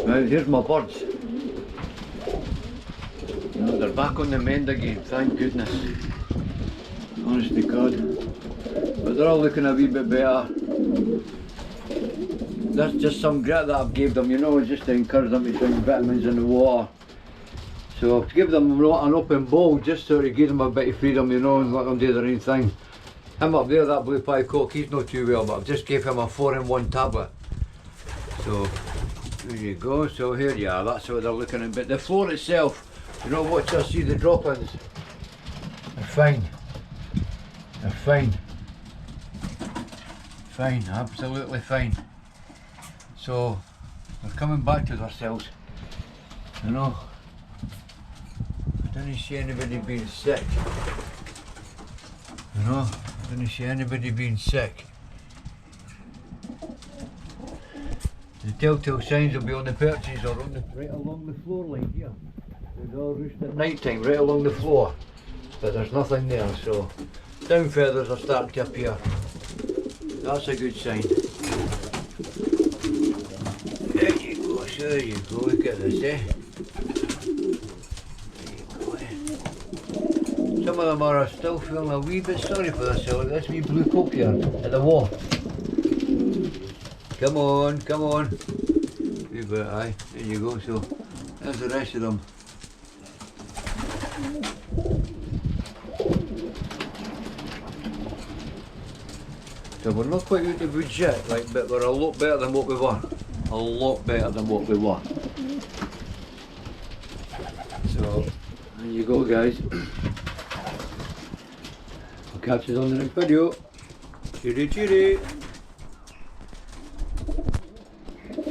Right, here's my birds. They're back on the mend again, thank goodness. Honest to God. But they're all looking a wee bit better. That's just some grit that I've gave them, you know, just to encourage them to drink vitamins in the water. So to give them an open bowl, just so to give them a bit of freedom, you know, and let them do their own thing. Him up there, that blue pie cock, he's not too well, but I've just gave him a 4-in-1 tablet. So there you go, so here you are, that's what they're looking at. But the floor itself, you know, watch us see the drop-ins. They're fine. They're fine. Fine, absolutely fine. So they're coming back to themselves. You know, I didn't see anybody being sick. You know, I didn't see anybody being sick. The telltale signs will be on the perches or on the right along the floor line here. They all roost at night time, right along the floor. But there's nothing there, so down feathers are starting to appear. That's a good sign. There you go, so there you go, look at this, eh? There you go, eh? Some of them are still feeling a wee bit sorry for themselves, like this wee blue coat here at the wall. Come on, come on. Wee bit, aye, there you go, so there's the rest of them. So we're not quite out the woods yet, like, but we're a lot better than what we were. A lot better than what we were. So, there you go guys. I'll catch you on the next video. Cheery cheery.